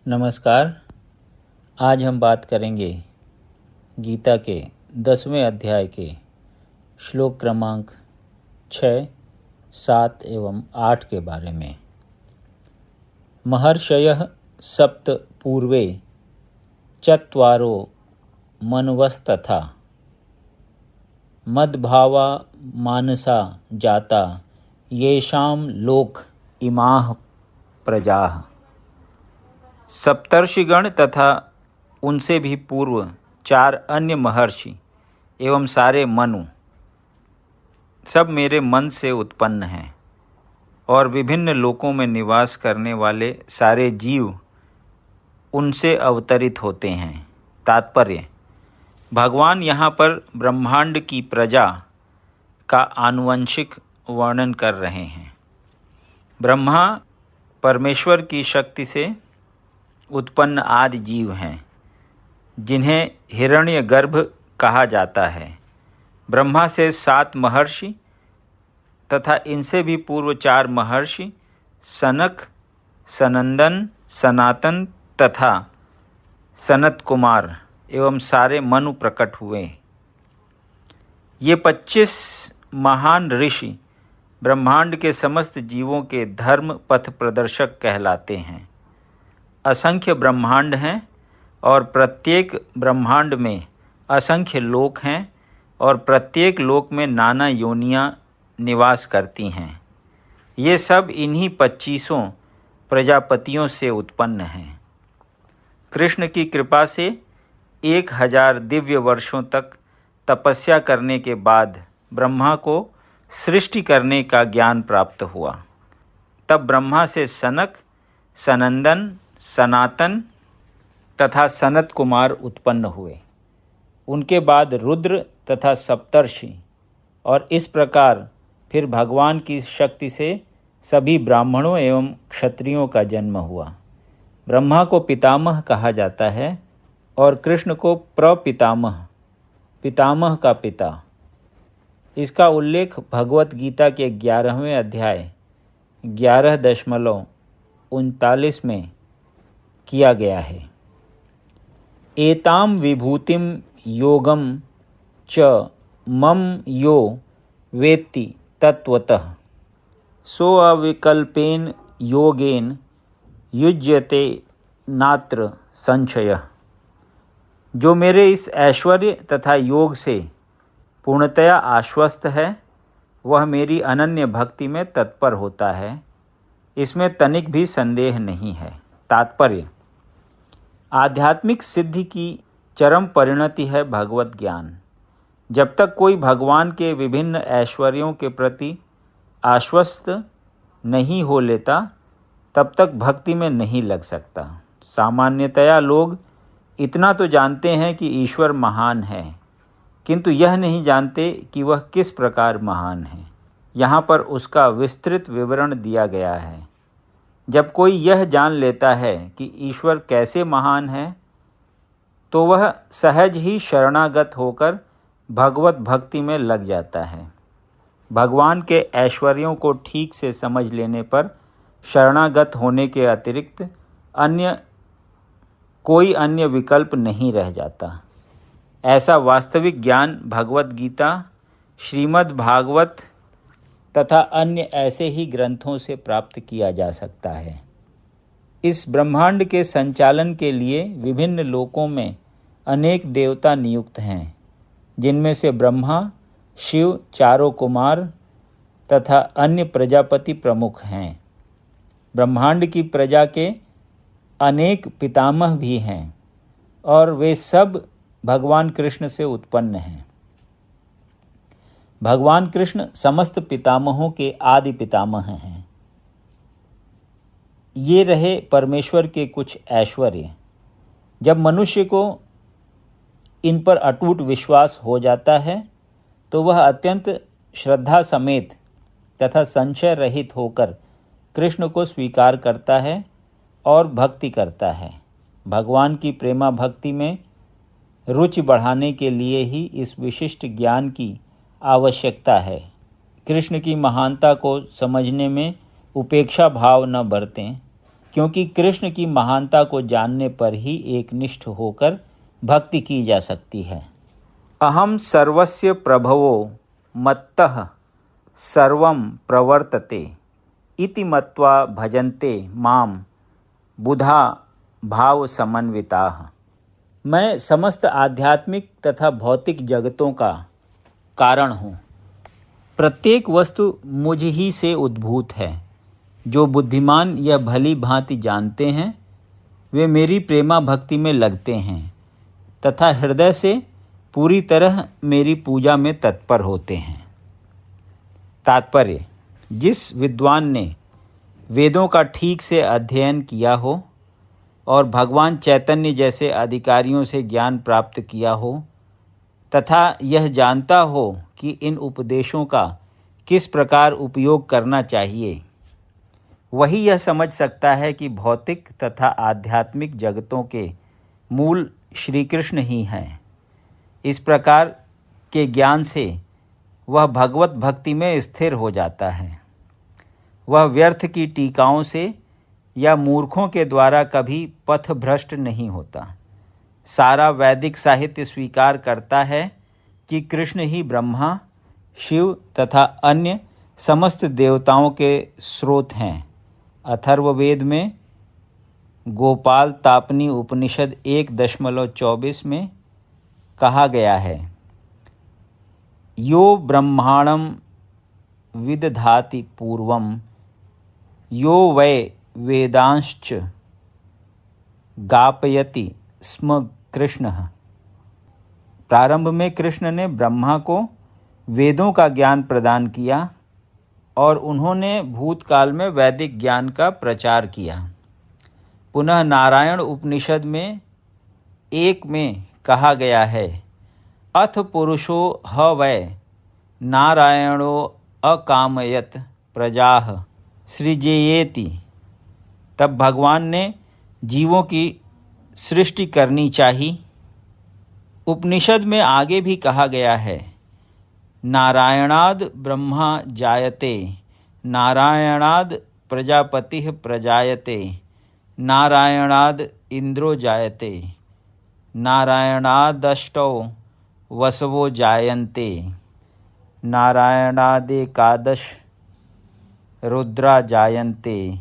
नमस्कार। आज हम बात करेंगे गीता के 10वें अध्याय के श्लोक क्रमांक 6, 7 एवं 8 के बारे में। महर्षयः सप्त पूर्वे चत्वारो मनवस्तथा मद्भावा मानसा जाता येषां लोक इमाः प्रजाः। सप्तर्षिगण तथा उनसे भी पूर्व 4 अन्य महर्षि एवं सारे मनु सब मेरे मन से उत्पन्न हैं और विभिन्न लोकों में निवास करने वाले सारे जीव उनसे अवतरित होते हैं। तात्पर्य: भगवान यहाँ पर ब्रह्मांड की प्रजा का आनुवंशिक वर्णन कर रहे हैं। ब्रह्मा परमेश्वर की शक्ति से उत्पन्न आदि जीव हैं, जिन्हें हिरण्यगर्भ कहा जाता है। ब्रह्मा से 7 महर्षि तथा इनसे भी पूर्व 4 महर्षि सनक, सनंदन, सनातन तथा सनत कुमार एवं सारे मनु प्रकट हुए। ये 25 महान ऋषि ब्रह्मांड के समस्त जीवों के धर्म पथ प्रदर्शक कहलाते हैं। असंख्य ब्रह्मांड हैं और प्रत्येक ब्रह्मांड में असंख्य लोक हैं और प्रत्येक लोक में नाना योनियां निवास करती हैं। ये सब इन्हीं 25 प्रजापतियों से उत्पन्न हैं। कृष्ण की कृपा से 1000 दिव्य वर्षों तक तपस्या करने के बाद ब्रह्मा को सृष्टि करने का ज्ञान प्राप्त हुआ। तब ब्रह्मा से सनक, सनंदन, सनातन तथा सनत कुमार उत्पन्न हुए। उनके बाद रुद्र तथा सप्तर्षि, और इस प्रकार फिर भगवान की शक्ति से सभी ब्राह्मणों एवं क्षत्रियों का जन्म हुआ। ब्रह्मा को पितामह कहा जाता है और कृष्ण को प्रपितामह, पितामह का पिता। इसका उल्लेख भगवत गीता के 11वें अध्याय 11.39 में किया गया है। एताम विभूतिम योगम च मम यो वेत्ति तत्वतः सो अविकल्पेन योगेन युज्यते नात्र संशयः। जो मेरे इस ऐश्वर्य तथा योग से पूर्णतया आश्वस्त है, वह मेरी अनन्य भक्ति में तत्पर होता है। इसमें तनिक भी संदेह नहीं है। तात्पर्य: आध्यात्मिक सिद्धि की चरम परिणति है भगवत ज्ञान। जब तक कोई भगवान के विभिन्न ऐश्वर्यों के प्रति आश्वस्त नहीं हो लेता, तब तक भक्ति में नहीं लग सकता। सामान्यतया लोग इतना तो जानते हैं कि ईश्वर महान है, किंतु यह नहीं जानते कि वह किस प्रकार महान है। यहाँ पर उसका विस्तृत विवरण दिया गया है। जब कोई यह जान लेता है कि ईश्वर कैसे महान है, तो वह सहज ही शरणागत होकर भगवत भक्ति में लग जाता है। भगवान के ऐश्वर्यों को ठीक से समझ लेने पर शरणागत होने के अतिरिक्त कोई अन्य विकल्प नहीं रह जाता। ऐसा वास्तविक ज्ञान भगवत गीता, श्रीमद् भागवत तथा अन्य ऐसे ही ग्रंथों से प्राप्त किया जा सकता है। इस ब्रह्मांड के संचालन के लिए विभिन्न लोकों में अनेक देवता नियुक्त हैं, जिनमें से ब्रह्मा, शिव, चारों कुमार तथा अन्य प्रजापति प्रमुख हैं। ब्रह्मांड की प्रजा के अनेक पितामह भी हैं और वे सब भगवान कृष्ण से उत्पन्न हैं। भगवान कृष्ण समस्त पितामहों के आदि पितामह हैं। ये रहे परमेश्वर के कुछ ऐश्वर्य। जब मनुष्य को इन पर अटूट विश्वास हो जाता है, तो वह अत्यंत श्रद्धा समेत तथा संशय रहित होकर कृष्ण को स्वीकार करता है और भक्ति करता है। भगवान की प्रेमा भक्ति में रुचि बढ़ाने के लिए ही इस विशिष्ट ज्ञान की आवश्यकता है। कृष्ण की महानता को समझने में उपेक्षा भाव न बरतें, क्योंकि कृष्ण की महानता को जानने पर ही एकनिष्ठ होकर भक्ति की जा सकती है। अहम सर्वस्य प्रभवो मत्तः सर्वं प्रवर्तते इति मत्वा भजन्ते माम बुधा भाव समन्विताः। मैं समस्त आध्यात्मिक तथा भौतिक जगतों का कारण हूँ। प्रत्येक वस्तु मुझ ही से उद्भूत है। जो बुद्धिमान यह भली भांति जानते हैं वे मेरी प्रेमा भक्ति में लगते हैं तथा हृदय से पूरी तरह मेरी पूजा में तत्पर होते हैं। तात्पर्य: जिस विद्वान ने वेदों का ठीक से अध्ययन किया हो और भगवान चैतन्य जैसे अधिकारियों से ज्ञान प्राप्त किया हो तथा यह जानता हो कि इन उपदेशों का किस प्रकार उपयोग करना चाहिए, वही यह समझ सकता है कि भौतिक तथा आध्यात्मिक जगतों के मूल श्री कृष्ण ही हैं। इस प्रकार के ज्ञान से वह भगवत भक्ति में स्थिर हो जाता है। वह व्यर्थ की टीकाओं से या मूर्खों के द्वारा कभी पथभ्रष्ट नहीं होता। सारा वैदिक साहित्य स्वीकार करता है कि कृष्ण ही ब्रह्मा, शिव तथा अन्य समस्त देवताओं के स्रोत हैं। अथर्ववेद में गोपाल तापनी उपनिषद 1.24 में कहा गया है, यो ब्रह्माणं विदधाति पूर्वं यो वै वेदांश्च गापयति स्म कृष्णः। प्रारंभ में कृष्ण ने ब्रह्मा को वेदों का ज्ञान प्रदान किया और उन्होंने भूतकाल में वैदिक ज्ञान का प्रचार किया। पुनः नारायण उपनिषद में 1 में कहा गया है, अथ पुरुषो ह वै नारायणो अकामयत प्रजाः सृजेयेति। तब भगवान ने जीवों की सृष्टि करनी चाहिए। उपनिषद में आगे भी कहा गया है, नारायणाद ब्रह्मा जायते, नारायणाद प्रजापतिः प्रजायते, नारायणाद इंद्रो जायते, नारायणादष्टौ वसवो जायन्ते, नारायणादेकादश रुद्रा जायन्ते,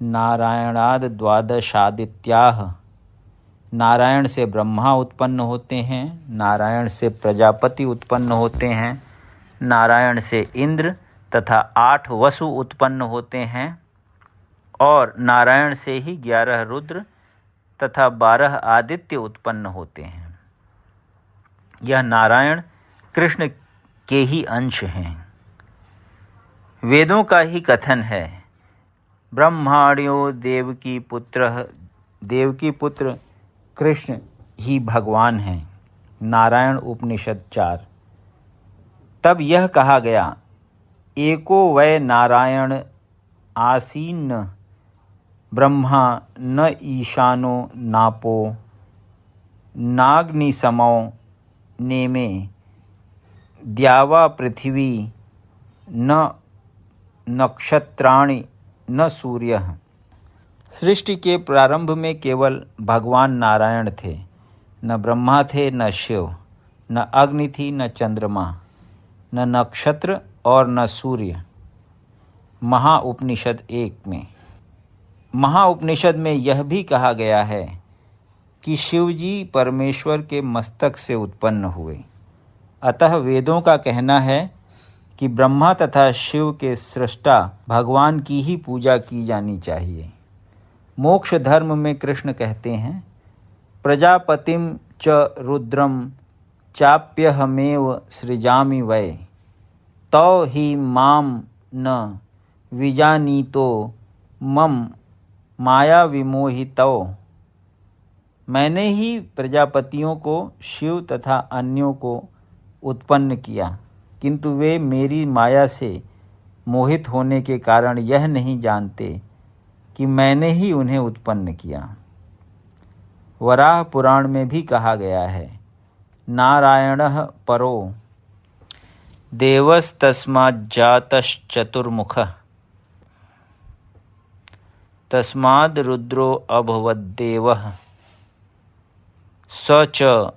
नारायणाद द्वादशादित्याः। नारायण से ब्रह्मा उत्पन्न होते हैं, नारायण से प्रजापति उत्पन्न होते हैं, नारायण से इंद्र तथा 8 वसु उत्पन्न होते हैं और नारायण से ही 11 रुद्र तथा 12 आदित्य उत्पन्न होते हैं। यह नारायण कृष्ण के ही अंश हैं। वेदों का ही कथन है, ब्रह्माण्यो देवकी पुत्रः, देवकी पुत्र कृष्ण ही भगवान हैं। नारायण उपनिषद 4। तब यह कहा गया, एको वै नारायण आसीन्न ब्रह्मा न ईशानो नापो नाग्निसमो नेमे द्यावा पृथ्वी न नक्षत्राणि न सूर्यः। सृष्टि के प्रारंभ में केवल भगवान नारायण थे, न ब्रह्मा थे, न शिव, न अग्नि थी, न चंद्रमा, न नक्षत्र और न सूर्य। महाउपनिषद 1 में। महाउपनिषद में यह भी कहा गया है कि शिवजी परमेश्वर के मस्तक से उत्पन्न हुए। अतः वेदों का कहना है कि ब्रह्मा तथा शिव के सृष्टा भगवान की ही पूजा की जानी चाहिए। मोक्ष धर्म में कृष्ण कहते हैं, प्रजापतिम च रुद्रम चाप्यहमेव सृजामि वै तौ हि माम न विजानीतो मम माया विमोहितौ। मैंने ही प्रजापतियों को, शिव तथा अन्यों को उत्पन्न किया, किंतु वे मेरी माया से मोहित होने के कारण यह नहीं जानते कि मैंने ही उन्हें उत्पन्न किया। वराह पुराण में भी कहा गया है, नारायणः परो देवस्तस्माज्जातश्चतुर्मुखः। तस्माद् रुद्रो अभवद्देवः स च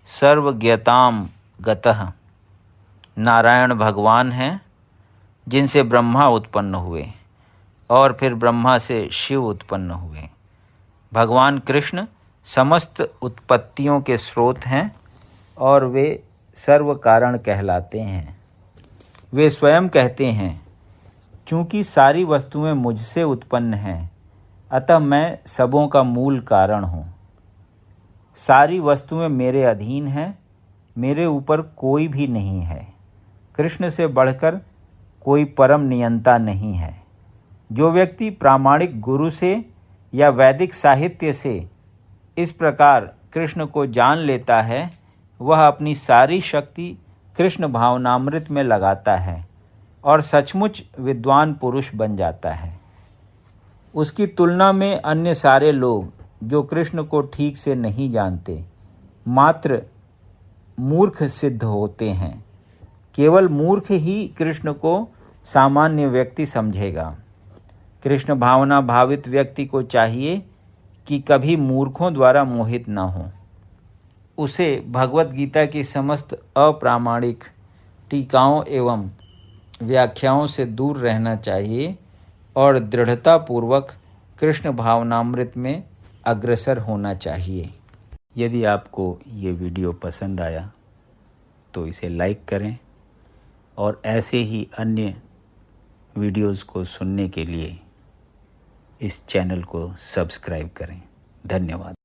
सर्वज्ञतां गतः। नारायण भगवान हैं जिनसे ब्रह्मा उत्पन्न हुए और फिर ब्रह्मा से शिव उत्पन्न हुए। भगवान कृष्ण समस्त उत्पत्तियों के स्रोत हैं और वे सर्व कारण कहलाते हैं। वे स्वयं कहते हैं, चूँकि सारी वस्तुएं मुझसे उत्पन्न हैं, अतः मैं सबों का मूल कारण हूँ। सारी वस्तुएं मेरे अधीन हैं, मेरे ऊपर कोई भी नहीं है। कृष्ण से बढ़कर कोई परम नियंता नहीं है। जो व्यक्ति प्रामाणिक गुरु से या वैदिक साहित्य से इस प्रकार कृष्ण को जान लेता है, वह अपनी सारी शक्ति कृष्ण भावनामृत में लगाता है और सचमुच विद्वान पुरुष बन जाता है। उसकी तुलना में अन्य सारे लोग जो कृष्ण को ठीक से नहीं जानते, मात्र मूर्ख सिद्ध होते हैं। केवल मूर्ख ही कृष्ण को सामान्य व्यक्ति समझेगा। कृष्ण भावना भावित व्यक्ति को चाहिए कि कभी मूर्खों द्वारा मोहित न हो। उसे भगवत गीता की समस्त अप्रामाणिक टीकाओं एवं व्याख्याओं से दूर रहना चाहिए और दृढ़तापूर्वक कृष्ण भावनामृत में अग्रसर होना चाहिए। यदि आपको ये वीडियो पसंद आया तो इसे लाइक करें और ऐसे ही अन्य वीडियोज़ को सुनने के लिए इस चैनल को सब्सक्राइब करें। धन्यवाद।